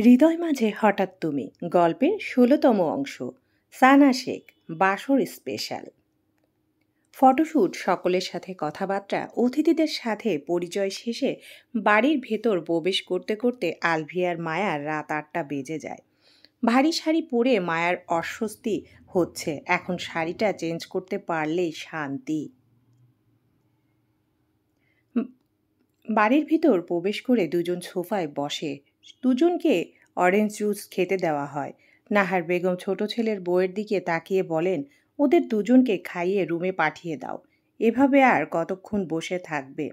হৃদয় মাঝে হঠাৎ তুমি গল্পের ১৬তম অংশ। সানা শেখ, বাসর স্পেশাল। ফটোশ্যুট, সকলের সাথে কথাবার্তা, অতিথিদের সাথে পরিচয় শেষে বাড়ির ভেতর প্রবেশ করতে করতে আলভিয়ার মায়ার রাত ৮টা বেজে যায়। ভারী শাড়ি পরে মায়ার অস্বস্তি হচ্ছে, এখন শাড়িটা চেঞ্জ করতে পারলেই শান্তি। বাড়ির ভিতর প্রবেশ করে দুজন সোফায় বসে। দুজনকে অরেঞ্জ জুস খেতে দেওয়া হয়। নাহার বেগম ছোট ছেলের বউয়ের দিকে তাকিয়ে বলেন, ওদের দুজনকে খাইয়ে রুমে পাঠিয়ে দাও। এভাবে আর কতক্ষণ বসে থাকবে?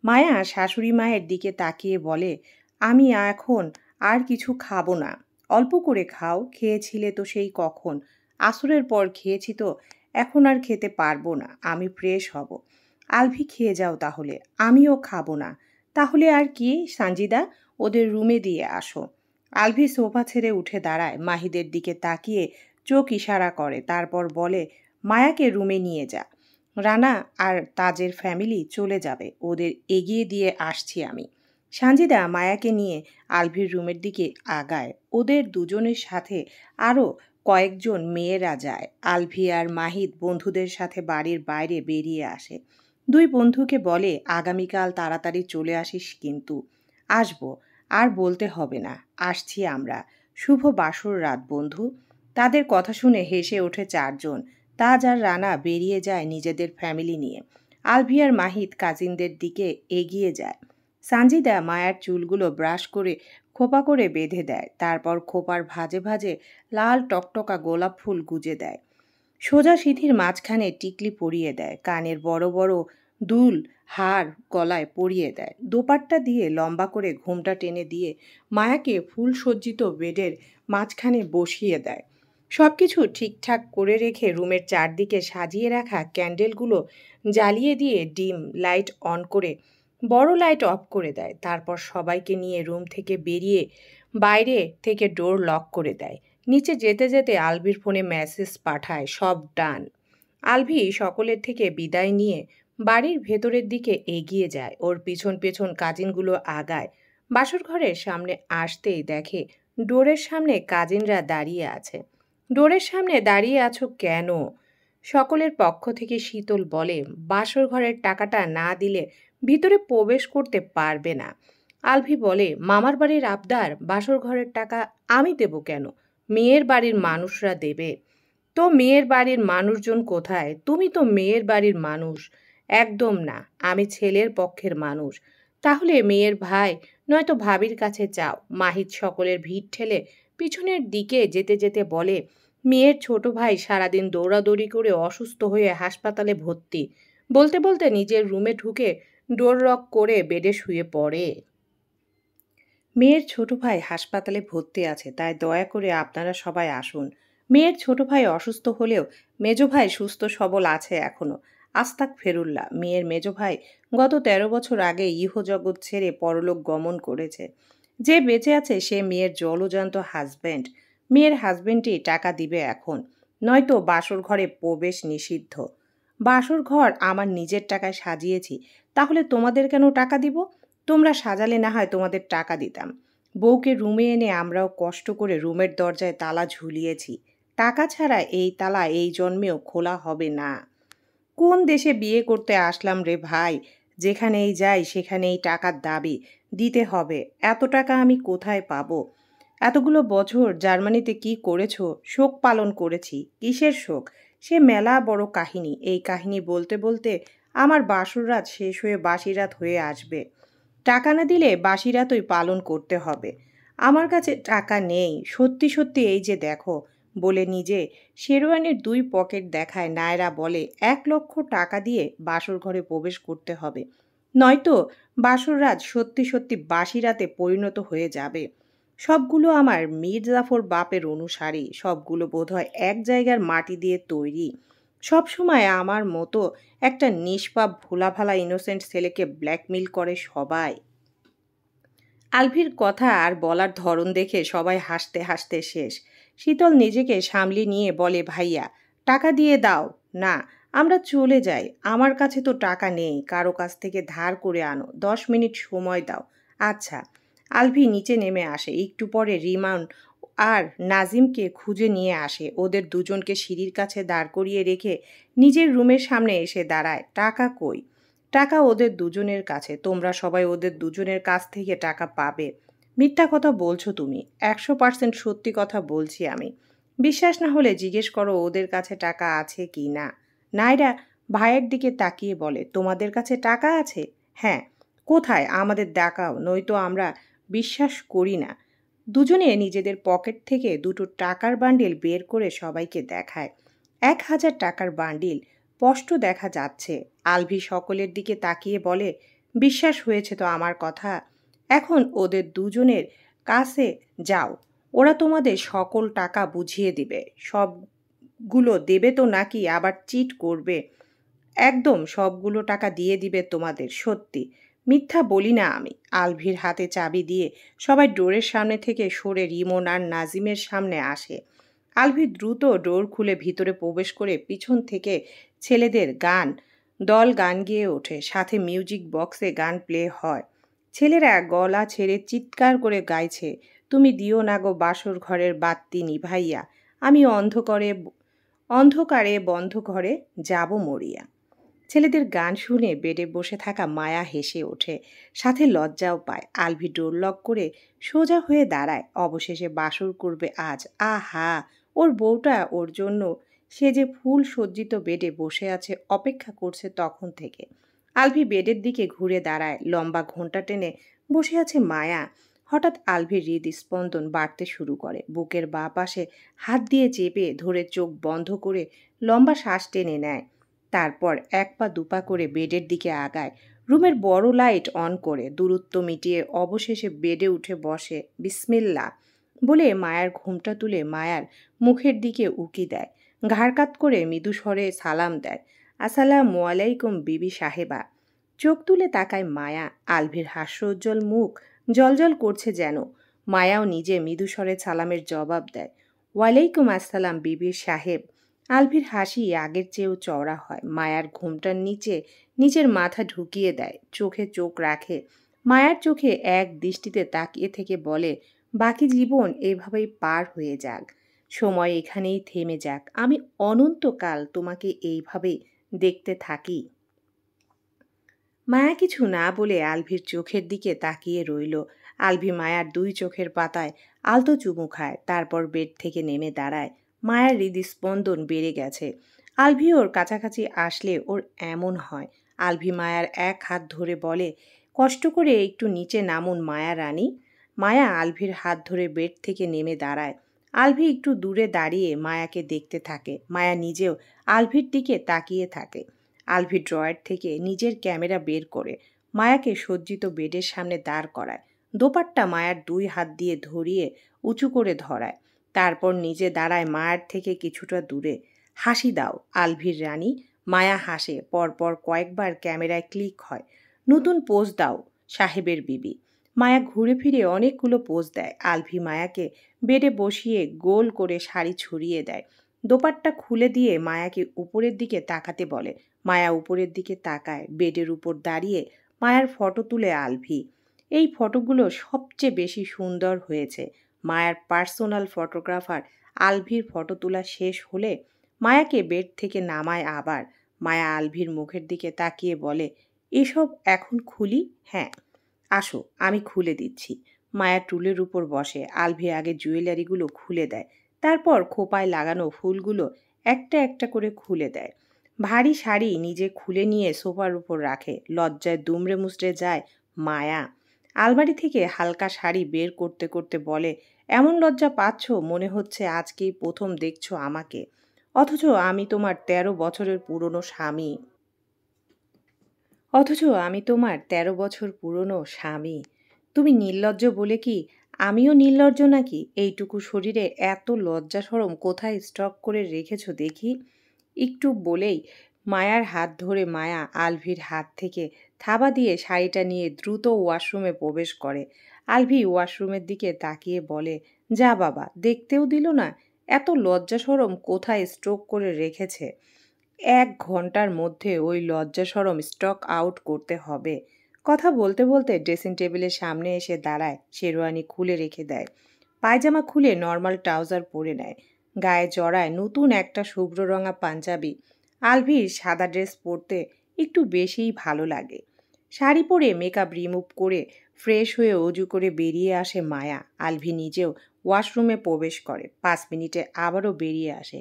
মায়া শাশুড়ি মায়ের দিকে তাকিয়ে বলে, আমি এখন আর কিছু খাবো না। অল্প করে খাও, খেয়েছিলে তো সেই কখন। আসরের পর খেয়েছি তো, এখন আর খেতে পারবো না, আমি ফ্রেশ হব। আলভি খেয়ে যাও তাহলে, আমিও খাবো না। তাহলে আর কি সানজিদা, ওদের রুমে দিয়ে আসো। আলভি সোফা ছেড়ে উঠে দাঁড়ায়, মাহিদের দিকে তাকিয়ে চোখ ইশারা করে, তারপর বলে, মায়াকে রুমে নিয়ে যা। রানা আর তাজের ফ্যামিলি চলে যাবে, ওদের এগিয়ে দিয়ে আসছি আমি। সানজিদা মায়াকে নিয়ে আলভির রুমের দিকে আগায়। ওদের দুজনের সাথে আরও কয়েকজন মেয়েরা যায়। আলভি আর মাহিদ বন্ধুদের সাথে বাড়ির বাইরে বেরিয়ে আসে। দুই বন্ধুকে বলে, আগামীকাল তাড়াতাড়ি চলে আসিস কিন্তু। আসবো, আর বলতে হবে না, আসছি আমরা। শুভ বাসর রাত বন্ধু। তাদের কথা শুনে হেসে ওঠে চারজন। তাজ আর রানা বেরিয়ে যায় নিজেদের ফ্যামিলি নিয়ে। আলভি আর মাহিদ কাজিনদের দিকে এগিয়ে যায়। সানজিদা মায়ার চুলগুলো ব্রাশ করে খোপা করে বেঁধে দেয়, তারপর খোপার ভাঁজে ভাঁজে লাল টকটকা গোলাপ ফুল গুজে দেয়। সোজা সিঁথির মাঝখানে টিকলি পরিয়ে দেয়, কানের বড় বড় দুল হার গলায় পরিয়ে দেয়। দোপাট্টা দিয়ে লম্বা করে ঘোমটা টেনে দিয়ে মায়াকে ফুল সজ্জিত বেডের মাঝখানে বসিয়ে দেয়। সব কিছু ঠিকঠাক করে রেখে রুমের চারদিকে সাজিয়ে রাখা ক্যান্ডেলগুলো জ্বালিয়ে দিয়ে ডিম লাইট অন করে বড় লাইট অফ করে দেয়। তারপর সবাইকে নিয়ে রুম থেকে বেরিয়ে বাইরে থেকে ডোর লক করে দেয়। নিচে যেতে যেতে আলভির ফোনে মেসেজ পাঠায়, সব ডান। আলভি সকলের থেকে বিদায় নিয়ে বাড়ির ভেতরের দিকে এগিয়ে যায়। ওর পিছন পেছন কাজিনগুলো আগায়। বাসর ঘরের সামনে আসতেই দেখে ডোরের সামনে কাজিনরা দাঁড়িয়ে আছে। ডোরের সামনে দাঁড়িয়ে আছো কেন? সকলের পক্ষ থেকে শীতল বলে, বাসর ঘরের টাকাটা না দিলে ভিতরে প্রবেশ করতে পারবে না। আলভি বলে, মামার বাড়ির আবদার, বাসর ঘরের টাকা আমি দেব কেন? মেয়ের বাড়ির মানুষরা দেবে। তো মেয়ের বাড়ির মানুষজন কোথায়? তুমি তো মেয়ের বাড়ির মানুষ। একদম না, আমি ছেলের পক্ষের মানুষ। তাহলে মেয়ের ভাই নয়তো ভাবির কাছে চাও। মাহিদ সকলের ভিড় ঠেলে পিছনের দিকে যেতে যেতে বলে, মেয়ের ছোট ভাই সারাদিন দৌড়াদৌড়ি করে অসুস্থ হয়ে হাসপাতালে ভর্তি। বলতে বলতে নিজের রুমে ঢুকে ডোর লক করে বেডে শুয়ে পড়ে। মেয়ের ছোট ভাই হাসপাতালে ভর্তি আছে, তাই দয়া করে আপনারা সবাই আসুন। মেয়ের ছোট ভাই অসুস্থ হলেও মেজ ভাই সুস্থ সবল আছে এখনো। আস্তাক ফেরুল্লাহ, মেয়ের মেজ ভাই গত ১৩ বছর আগে ইহজগৎ ছেড়ে পরলোক গমন করেছে। যে বেঁচে আছে সে মেয়ের জলজান্ত হাজব্যান্ড। মেয়ের হাজব্যান্ডই টাকা দিবে এখন, নয়তো বাসর ঘরে প্রবেশ নিষিদ্ধ। বাসর ঘর আমার নিজের টাকায় সাজিয়েছি, তাহলে তোমাদের কেন টাকা দিব? তোমরা সাজালে না হয় তোমাদের টাকা দিতাম। বউকে রুমে এনে আমরাও কষ্ট করে রুমের দরজায় তালা ঝুলিয়েছি। টাকা ছাড়া এই তালা এই জন্মেও খোলা হবে না। কোন দেশে বিয়ে করতে আসলাম রে ভাই? যেখানেই যাই সেখানেই টাকার দাবি দিতে হবে। এত টাকা আমি কোথায় পাবো? এতগুলো বছর জার্মানিতে কি করেছো? শোক পালন করেছি। কিসের শোক? সে মেলা বড় কাহিনী। এই কাহিনী বলতে বলতে আমার বাসর রাত শেষ হয়ে বাসি রাত হয়ে আসবে। টাকা না দিলে বাসি রাতই পালন করতে হবে। আমার কাছে টাকা নেই, সত্যি সত্যি এই যে দেখো। বলে নিজে শেরওয়ানির ২ পকেট দেখায়। নায়রা বলে, ১,০০,০০০ টাকা দিয়ে বাসর ঘরে প্রবেশ করতে হবে, নয়তো বাসর রাত সত্যি সত্যি বাসি রাতে পরিণত হয়ে যাবে। সবগুলো আমার মীর জাফর বাপের অনুসারী, সবগুলো বোধহয় এক জায়গার মাটি দিয়ে তৈরি। সব সময় আমার মতো একটা নিষ্পাপ ভোলাভালা ইনোসেন্ট ছেলেকে ব্ল্যাকমেল করে সবাই। আলভির কথা আর বলার ধরন দেখে সবাই হাসতে হাসতে শেষ। শীতল নিজেকে সামলে নিয়ে বলে, ভাইয়া টাকা দিয়ে দাও না, আমরা চলে যাই। আমার কাছে তো টাকা নেই, কারো কাছ থেকে ধার করে আনো, ১০ মিনিট সময় দাও। আচ্ছা, আলভি নিচে নেমে আসে। একটু পরে রিমান আর নাজিমকে খুঁজে নিয়ে আসে। ওদের দুজনকে সিঁড়ির কাছে দাঁড় করিয়ে রেখে নিজের রুমের সামনে এসে দাঁড়ায়। টাকা কই? টাকা ওদের দুজনের কাছে। তোমরা সবাই ওদের দুজনের কাছ থেকে টাকা পাবে। মিথ্যা কথা বলছো তুমি। 100% সত্যি কথা বলছি আমি। বিশ্বাস না হলে জিজ্ঞেস করো ওদের কাছে টাকা আছে কি না। নাইরা ভাইয়ের দিকে তাকিয়ে বলে, তোমাদের কাছে টাকা আছে? হ্যাঁ। কোথায়? আমাদের দেখাও, নয়তো আমরা বিশ্বাস করি না। দুজনে নিজেদের পকেট থেকে দুটো টাকার বান্ডিল বের করে সবাইকে দেখায়। 1000 টাকার বান্ডিল, স্পষ্ট দেখা যাচ্ছে। আলভি সকলের দিকে তাকিয়ে বলে, বিশ্বাস হয়েছে তো আমার কথা? এখন ওদের দুজনের কাছে যাও, ওরা তোমাদের সকল টাকা বুঝিয়ে দিবে। সবগুলো দেবে তো নাকি আবার চিট করবে? একদম সবগুলো টাকা দিয়ে দিবে তোমাদের, সত্যি। মিথ্যা বলি না আমি। আলভির হাতে চাবি দিয়ে সবাই ডোরের সামনে থেকে সরে রিমন আর নাজিমের সামনে আসে। আলভি দ্রুত ডোর খুলে ভিতরে প্রবেশ করে পিছন থেকে ছেলেদের দল গান গেয়ে ওঠে। সাথে মিউজিক বক্সে গান প্লে হয়। ছেলেরা গলা ছেড়ে চিৎকার করে গাইছে, তুমি দিও না গো বাসর ঘরের বাত্তি নিভাইয়া, আমি অন্ধকারে বন্ধ ঘরে যাব মরিয়া। ছেলেদের গান শুনে বেডে বসে থাকা মায়া হেসে ওঠে, সাথে লজ্জাও পায়। আলভি ডোর লক করে সোজা হয়ে দাঁড়ায়। অবশেষে বাসর করবে আজ। আহা, ওর বউটা ওর জন্য সে যে ফুল সজ্জিত বেডে বসে আছে, অপেক্ষা করছে তখন থেকে। আলভি বেডের দিকে ঘুরে দাঁড়ায়। লম্বা ঘোমটা টেনে বসে আছে মায়া। হঠাৎ আলভির হৃদস্পন্দন বাড়তে শুরু করে। বুকের বাঁ পাশে হাত দিয়ে চেপে ধরে চোখ বন্ধ করে লম্বা শ্বাস টেনে নেয়। তারপর এক পা দুপা করে বেডের দিকে আগায়। রুমের বড় লাইট অন করে দূরত্ব মিটিয়ে অবশেষে বেডে উঠে বসে। বিসমিল্লাহ বলে মায়ার ঘুমটা তুলে মায়ার মুখের দিকে উকি দেয়। ঘাড় কাত করে মৃদু স্বরে সালাম দেয়, আসসালামু আলাইকুম বিবি সাহেবা। চোখ তুলে তাকায় মায়া। আলভির হাস্যোজ্জ্বল মুখ জলজল করছে যেন। মায়াও নিজে মৃদু স্বরে সালামের জবাব দেয়, ওয়ালাইকুম আসসালাম বিবি সাহেব। আলভির হাসি আগের চেয়েও চওড়া হয়। মায়ার ঘোমটার নিচে নিজের মাথা ঢুকিয়ে দেয়, চোখে চোখ রাখে। মায়ার চোখে এক দৃষ্টিতে তাকিয়ে থেকে বলে, বাকি জীবন এভাবেই পার হয়ে যাক, সময় এখানেই থেমে যাক, আমি অনন্তকাল তোমাকে এইভাবে দেখতে থাকি। মায়া কিছু না বলে আলভির চোখের দিকে তাকিয়ে রইল। আলভি মায়ার দুই চোখের পাতায় আলতো চুমু খায়, তারপর বেড থেকে নেমে দাঁড়ায়। মায়ার হৃদস্পন্দন বেড়ে গেছে। আলভি ওর কাছাকাছি আসলে ওর এমন হয়। আলভি মায়ার এক হাত ধরে বলে, কষ্ট করে একটু নিচে নামুন মায়া রানী। মায়া আলভির হাত ধরে বেড থেকে নেমে দাঁড়ায়। আলভি একটু দূরে দাঁড়িয়ে মায়াকে দেখতে থাকে। মায়া নিজেও আলভির দিকে তাকিয়ে থাকে। আলভি ড্রয়ার থেকে নিজের ক্যামেরা বের করে মায়াকে সজ্জিত বেডের সামনে দাঁড় করায়। দোপাট্টা মায়ার দুই হাত দিয়ে ধরিয়ে উঁচু করে ধরায়। তারপর নিজে দাঁড়ায় মায়ার থেকে কিছুটা দূরে। হাসি দাও আলভির রানী। মায়া হাসে। পরপর কয়েকবার ক্যামেরায় ক্লিক হয়। নতুন পোজ দাও সাহেবের বিবি। মায়া ঘুরে ফিরে অনেকগুলো পোজ দেয়। আলভি মায়াকে বেডে বসিয়ে গোল করে শাড়ি ছড়িয়ে দেয়। দোপাট্টা খুলে দিয়ে মায়াকে উপরের দিকে তাকাতে বলে। মায়া উপরের দিকে তাকায়। বেডের উপর দাঁড়িয়ে মায়ার ফটো তুলে আলভি। এই ফটোগুলো সবচেয়ে বেশি সুন্দর হয়েছে। মায়ার পার্সোনাল ফটোগ্রাফার আলভির ফটো তোলা শেষ হলে মায়াকে বেড থেকে নামায় আবার। মায়া আলভির মুখের দিকে তাকিয়ে বলে, এসব এখন খুলি? হ্যাঁ, আসো আমি খুলে দিচ্ছি। মায়া টুলের উপর বসে। আলভি আগে জুয়েলারিগুলো খুলে দেয়। তারপর খোপায় লাগানো ফুলগুলো একটা একটা করে খুলে দেয়। ভারী শাড়ি নিজে খুলে নিয়ে সোফার উপর রাখে। লজ্জায় দুমড়ে মুচড়ে যায় মায়া। আলমারি থেকে হালকা শাড়ি বের করতে করতে বলে, এমন লজ্জা পাচ্ছ মনে হচ্ছে আজকেই প্রথম দেখছো আমাকে, অথচ আমি তোমার 13 বছরের পুরনো স্বামী। তুমি নির্লজ্জ বলে কি আমিও নির্লজ্জ নাকি? এইটুকু শরীরে এত লজ্জা শরম কোথায় স্টক করে রেখেছো দেখি? একটু বলেই মায়ার হাত ধরে মায়া আলভির হাত থেকে থাবা দিয়ে শাড়িটা নিয়ে দ্রুত ওয়াশরুমে প্রবেশ করে। আলভি ওয়াশরুমের দিকে তাকিয়ে বলে, যা বাবা, দেখতেও দিল না। এত লজ্জা শরম কোথায় স্ট্রোক করে রেখেছে? 1 ঘন্টার মধ্যে ওই লজ্জা শরম স্টক আউট করতে হবে। কথা বলতে বলতে ড্রেসিং টেবিলের সামনে এসে দাঁড়ায়, শেরওয়ানি খুলে রেখে দেয়, পায়জামা খুলে নর্মাল ট্রাউজার পরে নেয়, গায়ে জড়ায় নতুন একটা শুভ্র রঙা পাঞ্জাবি। আলভির সাদা ড্রেস পরতে একটু বেশিই ভালো লাগে। শাড়ি পরে মেকআপ রিমুভ করে ফ্রেশ হয়ে অজু করে বেরিয়ে আসে মায়া। আলভি নিজেও ওয়াশরুমে প্রবেশ করে, 5 মিনিটে আবারও বেরিয়ে আসে।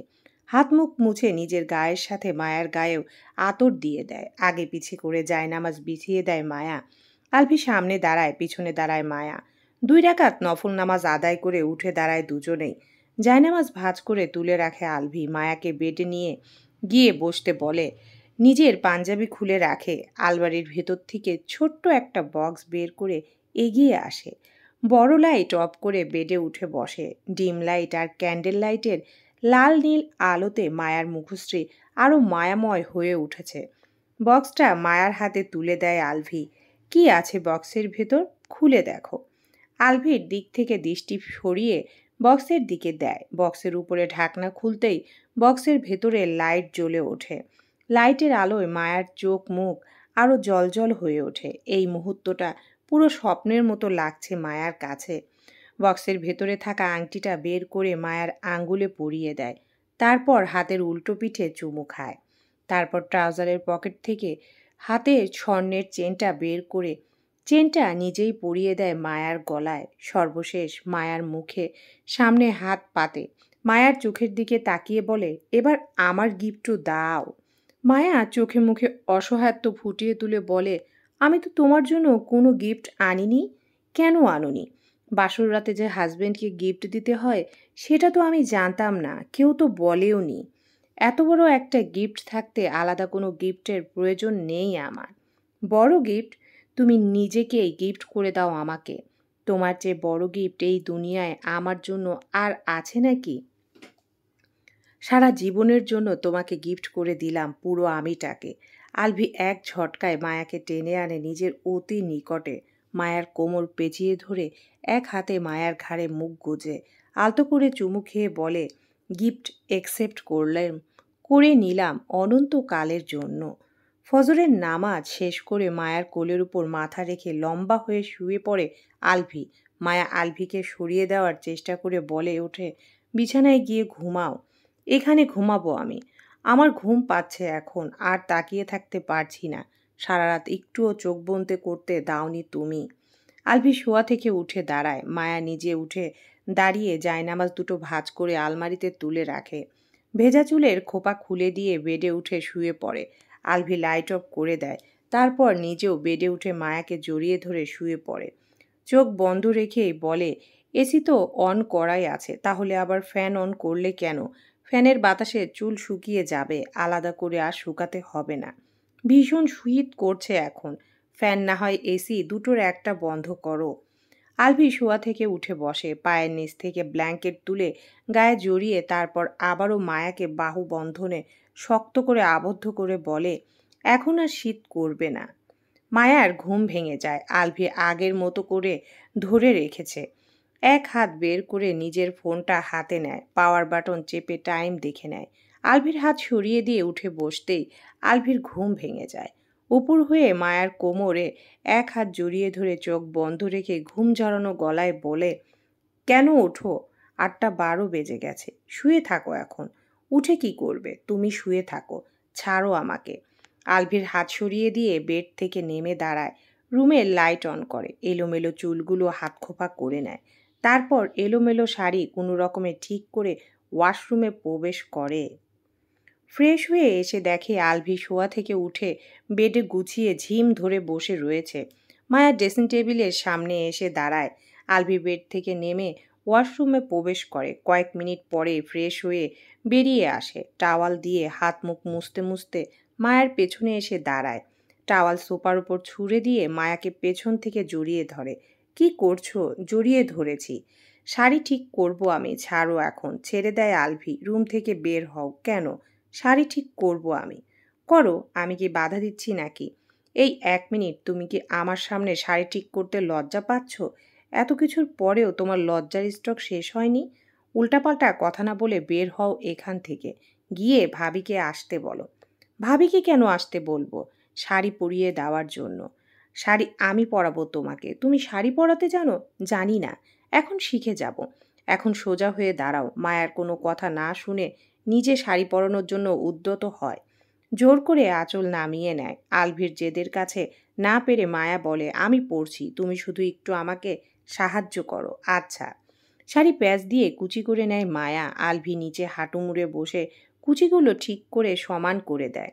হাত মুখ মুছে নিজের গায়ের সাথে মায়ার গায়েও আতর দিয়ে দেয়। আগে পিছে করে জায়নামাজ বিছিয়ে দেয় মায়া। আলভি সামনে দাঁড়ায়, পিছনে দাঁড়ায় মায়া। 2 রাকাত নফল নামাজ আদায় করে উঠে দাঁড়ায় দুজনেই। জায়নামাজ ভাঁজ করে তুলে রাখে আলভি। মায়াকে বেডে নিয়ে গিয়ে বসতে বলে, নিজের পাঞ্জাবি খুলে রাখে। আলমারির ভেতর থেকে ছোট্ট একটা বক্স বের করে এগিয়ে আসে। বড় লাইট অফ করে বেডে উঠে বসে। ডিম লাইট আর ক্যান্ডেল লাইটের লাল নীল আলোতে মায়ার মুখশ্রী আরও মায়াময় হয়ে উঠেছে। বক্সটা মায়ার হাতে তুলে দেয় আলভি। কি আছে বক্সের ভেতর, খুলে দেখো। আলভির দিক থেকে দৃষ্টি সরিয়ে বক্সের দিকে দেয়। বক্সের উপরে ঢাকনা খুলতেই বক্সের ভেতরে লাইট জ্বলে ওঠে। লাইটের আলোয় মায়ার চোখ মুখ আরও জ্বলজ্বল হয়ে ওঠে। এই মুহূর্তটা পুরো স্বপ্নের মতো লাগছে মায়ার কাছে। বক্সের ভেতরে থাকা আংটিটা বের করে মায়ার আঙ্গুলে পরিয়ে দেয়। তারপর হাতের উল্টো পিঠে চুমু খায়। তারপর ট্রাউজারের পকেট থেকে হাতে স্বর্ণের চেনটা বের করে চেনটা নিজেই পরিয়ে দেয় মায়ার গলায়। সর্বশেষ মায়ার মুখে সামনে হাত পাতে মায়ার চোখের দিকে তাকিয়ে বলে, এবার আমার গিফটও দাও। মায়া চোখে মুখে অসহায়ত্ব ফুটিয়ে তুলে বলে, আমি তো তোমার জন্য কোনো গিফট আনিনি। কেন আনুনি? বাসর রাতে যে হাজবেন্ডকে গিফট দিতে হয় সেটা তো আমি জানতাম না, কেউ তো বলেও নি। এত বড় একটা গিফট থাকতে আলাদা কোনো গিফটের প্রয়োজন নেই আমার। বড় গিফট তুমি নিজেকেই গিফট করে দাও আমাকে। তোমার চেয়ে বড় গিফট এই দুনিয়ায় আমার জন্য আর আছে নাকি? সারা জীবনের জন্য তোমাকে গিফট করে দিলাম পুরো আমিটাকে। আলভি এক ঝটকায় মায়াকে টেনে আনে নিজের অতি নিকটে। মায়ার কোমর পেঁচিয়ে ধরে এক হাতে মায়ার ঘাড়ে মুখ গুজে আলতো করে চুমু খেয়ে বলে, গিফট একসেপ্ট করে নিলাম অনন্তকালের জন্য। ফজরের নামাজ শেষ করে মায়ার কোলের উপর মাথা রেখে লম্বা হয়ে শুয়ে পড়ে আলভি। মায়া আলভিকে সরিয়ে দেওয়ার চেষ্টা করে বলে ওঠে, বিছানায় গিয়ে ঘুমাও। এখানে ঘুমাবো আমি। আমার ঘুম পাচ্ছে এখন, আর তাকিয়ে থাকতে পারছি না। সারা রাত একটুও চোখ বন্ধ করতে দাওনি তুমি। আলভি শোয়া থেকে উঠে দাঁড়ায়। মায়া নিজে উঠে দাঁড়িয়ে জায়নামাজ দুটো ভাঁজ করে আলমারিতে তুলে রাখে। ভেজা চুলের খোপা খুলে দিয়ে বেডে উঠে শুয়ে পড়ে। আলভি লাইট অফ করে দেয়। তারপর নিজেও বেডে উঠে মায়াকে জড়িয়ে ধরে শুয়ে পড়ে। চোখ বন্ধ রেখেই বলে, এসি তো অন করাই আছে, তাহলে আবার ফ্যান অন করলে কেন? ফ্যানের বাতাসে চুল শুকিয়ে যাবে, আলাদা করে আর শুকাতে হবে না। ভীষণ শীত করছে এখন। ফ্যান না হয় এসি, দুটোর একটা বন্ধ করো। আলভি শোয়া থেকে উঠে বসে। পায়ের নিচ থেকে ব্ল্যাঙ্কেট তুলে গায়ে জড়িয়ে তারপর আবারও মায়াকে বাহু বন্ধনে শক্ত করে আবদ্ধ করে বলে, এখন আর শীত করবে না। মায়ার ঘুম ভেঙে যায়। আলভি আগের মতো করে ধরে রেখেছে। এক হাত বের করে নিজের ফোনটা হাতে নেয়। পাওয়ার বাটন চেপে টাইম দেখে নেয়। আলভির হাত সরিয়ে দিয়ে উঠে বসতেই আলভির ঘুম ভেঙে যায়। উপর হয়ে মায়ার কোমরে এক হাত জড়িয়ে ধরে চোখ বন্ধ রেখে ঘুম ঝরানো গলায় বলে, কেন ওঠো? 8:12 বেজে গেছে। শুয়ে থাকো এখন। উঠে কি করবে? তুমি শুয়ে থাকো, ছাড়ো আমাকে। আলভির হাত সরিয়ে দিয়ে বেড থেকে নেমে দাঁড়ায়। রুমের লাইট অন করে। এলোমেলো চুলগুলো হাত খোপা করে নেয়। তারপর এলোমেলো শাড়ি কোনো রকমে ঠিক করে ওয়াশরুমে প্রবেশ করে। ফ্রেশ হয়ে এসে দেখে আলভি শোয়া থেকে উঠে বেডে গুছিয়ে ঝিম ধরে বসে রয়েছে। মায়া ড্রেসিং টেবিলের সামনে এসে দাঁড়ায়। আলভি বেড থেকে নেমে ওয়াশরুমে প্রবেশ করে। কয়েক মিনিট পরে ফ্রেশ হয়ে বেরিয়ে আসে। টাওয়াল দিয়ে হাত মুখ মুছতে মুছতে মায়ার পেছনে এসে দাঁড়ায়। টাওয়াল সোফার উপর ছুঁড়ে দিয়ে মায়াকে পেছন থেকে জড়িয়ে ধরে। কি করছো? জড়িয়ে ধরেছি। শাড়ি ঠিক করব আমি, ছাড়ো এখন। ছেড়ে দেয় আলভি। রুম থেকে বের হও। কেন? শাড়ি ঠিক করব আমি। করো, আমি কি বাধা দিচ্ছি নাকি? এই 1 মিনিট তুমি কি আমার সামনে শাড়ি ঠিক করতে লজ্জা পাচ্ছ? এত কিছুর পরেও তোমার লজ্জার স্টক শেষ হয়নি? উল্টাপাল্টা কথা না বলে বের হও এখান থেকে। গিয়ে ভাবিকে আসতে বলো। ভাবিকে কেন আসতে বলবো? শাড়ি পরিয়ে দেওয়ার জন্য। শাড়ি আমি পরাবো তোমাকে। তুমি শাড়ি পরাতে জানো? জানি না, এখন শিখে যাব। এখন সোজা হয়ে দাঁড়াও। মায়ার কোনো কথা না শুনে নিজে শাড়ি পরানোর জন্য উদ্যত হয়। জোর করে আঁচল নামিয়ে নেয়। আলভির জেদের কাছে না পেরে মায়া বলে, আমি পরছি, তুমি শুধু একটু আমাকে সাহায্য করো। আচ্ছা। শাড়ি প্যাচ দিয়ে কুচি করে নেয় মায়া। আলভি নিচে হাঁটু মুড়ে বসে কুচিগুলো ঠিক করে সমান করে দেয়।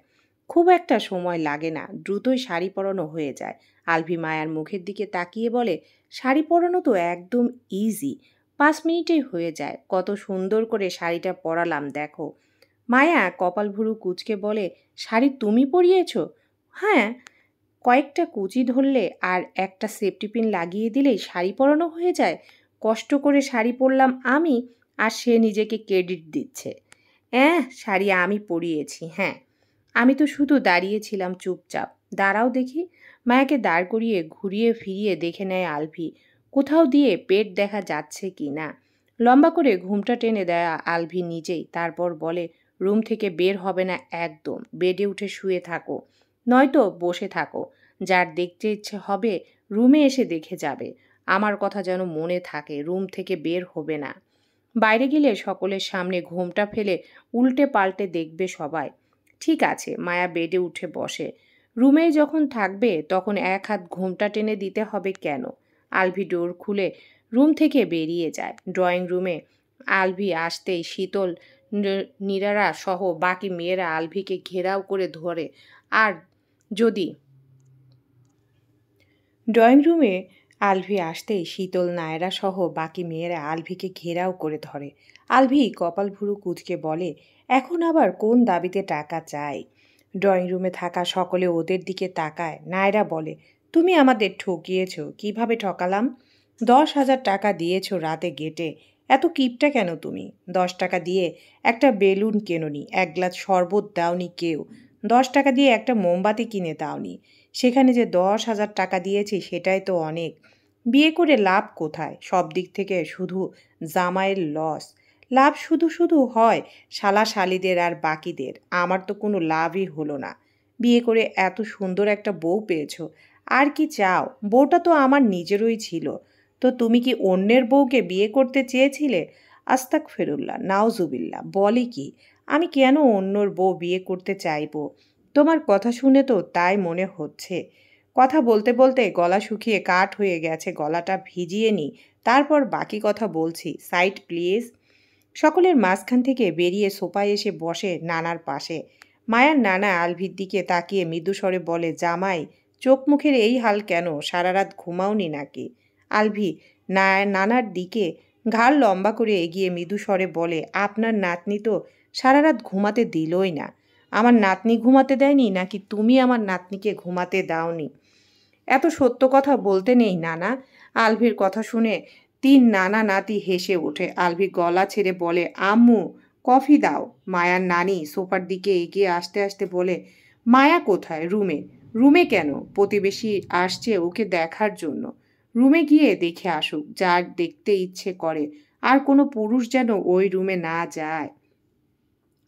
খুব একটা সময় লাগে না, দ্রুতই শাড়ি পরানো হয়ে যায়। আলভি মায়ার মুখের দিকে তাকিয়ে বলে, শাড়ি পরানো তো একদম ইজি, 5 মিনিটেই হয়ে যায়। কত সুন্দর করে শাড়িটা পরালাম দেখো। মায়া কপাল ভুরু কুঁচকে বলে, শাড়ি তুমি পরিয়েছ? হ্যাঁ, কয়েকটা কুচি ধরলে আর একটা সেফটি পিন লাগিয়ে দিলেই শাড়ি পরানো হয়ে যায়। কষ্ট করে শাড়ি পরলাম আমি, আর সে নিজেকে ক্রেডিট দিচ্ছে। শাড়ি আমি পরিয়েছি। হ্যাঁ, আমি তো শুধু দাঁড়িয়েছিলাম চুপচাপ। দাঁড়াও দেখি। মায়াকে দাঁড় করিয়ে ঘুরিয়ে ফিরিয়ে দেখে নেয় আলভি, কোথাও দিয়ে পেট দেখা যাচ্ছে কি না। লম্বা করে ঘুমটা টেনে দেয় আলভি নিজেই। তারপর বলে, রুম থেকে বের হবে না একদম। বেডে উঠে শুয়ে থাকো, নয়তো বসে থাকো। যার দেখতে ইচ্ছে হবে রুমে এসে দেখে যাবে। আমার কথা যেন মনে থাকে, রুম থেকে বের হবে না। বাইরে গেলে সকলের সামনে ঘোমটা ফেলে উল্টে পাল্টে দেখবে সবাই। ঠিক আছে। মায়া বেডে উঠে বসে। রুমেই যখন থাকবে তখন এক হাত ঘোমটা টেনে দিতে হবে কেন? আলভি ডোর খুলে রুম থেকে বেরিয়ে যায়। ড্রয়িং রুমে আলভি আসতেই শীতল, নীরারা সহ বাকি মেয়েরা আলভিকে ঘেরাও করে ধরে। আর যদি ড্রয়িং রুমে আলভি আসতেই শীতল, নায়রা সহ বাকি মেয়েরা আলভিকে ঘেরাও করে ধরে। আলভি কপাল ভুরু কুঁচকে বলে, এখন আবার কোন দাবিতে টাকা চাই? ড্রয়িং রুমে থাকা সকলে ওদের দিকে তাকায়। নায়রা বলে, তুমি আমাদের ঠকিয়েছ। কিভাবে ঠকালাম? 10,000 টাকা দিয়েছ রাতে গেটে। এত কিপটা কেন তুমি? 10 টাকা দিয়ে একটা বেলুন কেননি, এক গ্লাস শরবত দাওনি কেউ। 10 টাকা দিয়ে একটা মোমবাতি কিনে দাওনি। সেখানে যে 10,000 টাকা দিয়েছি সেটাই তো অনেক। বিয়ে করে লাভ কোথায়? সব দিক থেকে শুধু জামাইয়ের লস। লাভ শুধু শুধু হয় শালা শালিদের আর বাকিদের। আমার তো কোনো লাভই হলো না। বিয়ে করে এত সুন্দর একটা বউ পেয়েছো, আর কি চাও? বউটা তো আমার নিজেরই ছিল। তো তুমি কি অন্যের বউকে বিয়ে করতে চেয়েছিলে? আস্তাগফিরুল্লাহ, নাউজুবিল্লাহ, বলে কি? আমি কেন অন্যর বউ বিয়ে করতে চাইবো? তোমার কথা শুনে তো তাই মনে হচ্ছে। কথা বলতে বলতে গলা শুকিয়ে কাঠ হয়ে গেছে, গলাটা ভিজিয়ে নি, তারপর বাকি কথা বলছি। Side please. সকলের মাঝখান থেকে বেরিয়ে সোফায় এসে বসে নানার পাশে। মায়ার নানা আলভির দিকে তাকিয়ে মৃদু স্বরে বলে, জামাই, চোখ মুখের এই হাল কেন? সারা রাত ঘুমাওনি নাকি? আলভি নানার দিকে ঘাড় লম্বা করে এগিয়ে মৃদু স্বরে বলে, আপনার নাতনি তো সারা রাত ঘুমাতে দিলই না। আমার নাতনি ঘুমাতে দেয়নি নাকি তুমি আমার নাতনিকে ঘুমাতে দাওনি? এত সত্য কথা বলতে নেই নানা। আলভির কথা শুনে 3 নানা নাতি হেসে ওঠে। আলভি গলা ছেড়ে বলে, আম্মু, কফি দাও। মায়ার নানি সোফার দিকে এগিয়ে আসতে আসতে বলে, মায়া কোথায়? রুমে। রুমে কেন? প্রতিবেশী আসছে ওকে দেখার জন্য। রুমে গিয়ে দেখে আসুক, যার দেখতে ইচ্ছে করে। আর কোনো পুরুষ যেন ওই রুমে না যায়।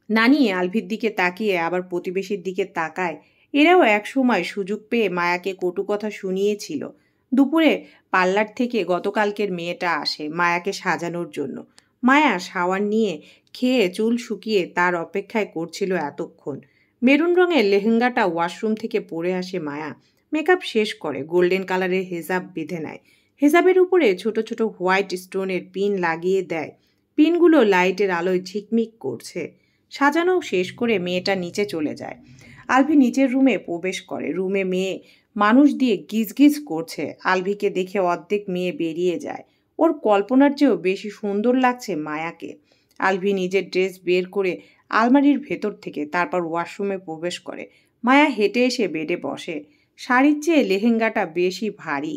নানি আলভির দিকে তাকিয়ে আবার প্রতিবেশীর দিকে তাকায়। এরাও একসময় সুযোগ পেয়ে মায়াকে কটু কথা শুনিয়েছিল। দুপুরে পার্লার থেকে গতকালকের মেয়েটা আসে মায়াকে সাজানোর জন্য। মায়া শাওয়ার নিয়ে খেয়ে চুল শুকিয়ে তার অপেক্ষায় করছিল এতক্ষণ। মেরুন রঙের লেহেঙ্গাটা ওয়াশরুম থেকে পরে আসে মায়া। মেকআপ শেষ করে গোল্ডেন কালারের হেজাব বেঁধে নেয়। হেজাবের উপরে ছোট ছোট হোয়াইট স্টোনের পিন লাগিয়ে দেয়। পিনগুলো লাইটের আলোয় ঝিকমিক করছে। সাজানো শেষ করে মেয়েটা নিচে চলে যায়। আলভি নিচের রুমে প্রবেশ করে। রুমে মেয়ে মানুষ দিয়ে গিজগিজ করছে। আলভিকে দেখে অর্ধেক মেয়ে বেরিয়ে যায়। ওর কল্পনার চেয়েও বেশি সুন্দর লাগছে মায়াকে। আলভি নিজের ড্রেস বের করে আলমারির ভেতর থেকে, তারপর ওয়াশরুমে প্রবেশ করে। মায়া হেঁটে এসে বেডে বসে। শাড়ির চেয়ে লেহেঙ্গাটা বেশি ভারী।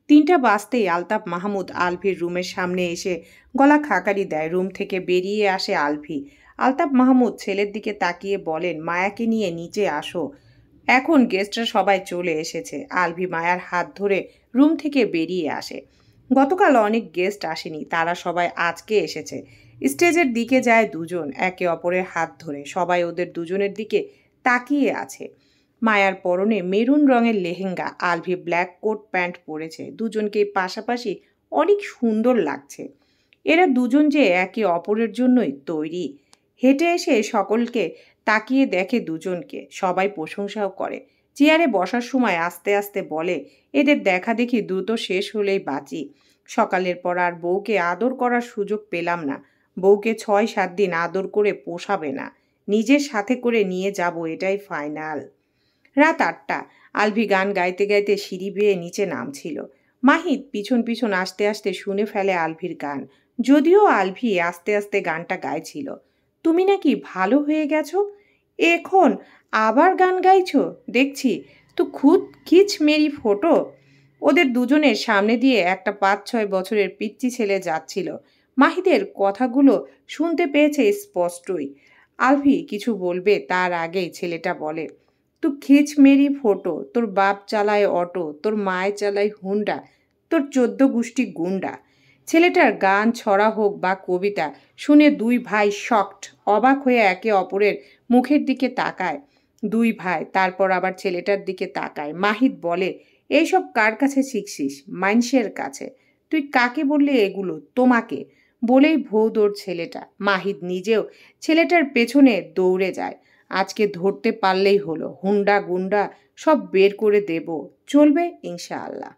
3টা বাজতেই আলতাফ মাহমুদ আলভির রুমের সামনে এসে গলা খাকারি দেয়। রুম থেকে বেরিয়ে আসে আলভি। আলতাফ মাহমুদ ছেলের দিকে তাকিয়ে বলেন, মায়াকে নিয়ে নিচে আসো, এখন গেস্টরা সবাই চলে এসেছে। আলভি মায়ার হাত ধরে রুম থেকে বেরিয়ে আসে। গতকাল অনেক গেস্ট আসেনি, তারা সবাই আজকে এসেছে। স্টেজের দিকে যায় দুজন, একে অপরের হাত ধরে। সবাই ওদের দুজনের দিকে তাকিয়ে আছে। মায়ার পরনে মেরুন রঙের lehenga, Alvi black coat pant পরেছে। দুজনকে পাশাপাশি অনেক সুন্দর লাগছে। এরা দুজন যে একে অপরের জন্যই তৈরি। হেঁটে এসে সকলকে তাকিয়ে দেখে দুজনকে, সবাই প্রশংসাও করে। চেয়ারে বসার সময় আস্তে আস্তে বলে, এদের দেখা দেখি দ্রুত শেষ হলেই বাঁচি। সকালের পর আর বউকে আদর করার সুযোগ পেলাম না। বউকে ৬-৭ দিন আদর করে পোষাবে না, নিজের সাথে করে নিয়ে যাব, এটাই ফাইনাল। রাত ৮টা। আলভি গান গাইতে গাইতে সিঁড়ি বেয়ে নিচে নামছিল। মাহিদ পিছন পিছন আসতে আসতে শুনে ফেলে আলভির গান, যদিও আলভি আস্তে আস্তে গানটা গাইছিল। তুমি নাকি ভালো হয়ে গেছো, এখন আবার গান গাইছো দেখছি, তো খুদ খিচ মেরি ফটো। ওদের দুজনের সামনে দিয়ে একটা ৫-৬ বছরের পিচ্চি ছেলে যাচ্ছিল। মাহিদের কথাগুলো শুনতে পেয়েছে স্পষ্টই। আলভি কিছু বলবে তার আগেই ছেলেটা বলে, তু খিচ মেরি ফটো, তোর বাপ চালায় অটো, তোর মায় চালায় হুন্ডা, তোর ১৪ গোষ্ঠী গুন্ডা। ছেলেটার গান ছড়া হোক বা কবিতা শুনে দুই ভাই শকড, অবাক হয়ে একে অপরের মুখের দিকে তাকায়। দুই ভাই তারপর আবার ছেলেটার দিকে তাকায়। মাহিদ বলে, এইসব কার কাছে শিখছিস? মাইনষের কাছে। তুই কাকে বললি এগুলো? তোমাকে। বলেই ভৌ দৌড় ছেলেটা। মাহিদ নিজেও ছেলেটার পেছনে দৌড়ে যায়। আজকে ধরতে পারলেই হলো, হুন্ডা গুন্ডা সব বের করে দেব, চলবে ইনশাআল্লাহ।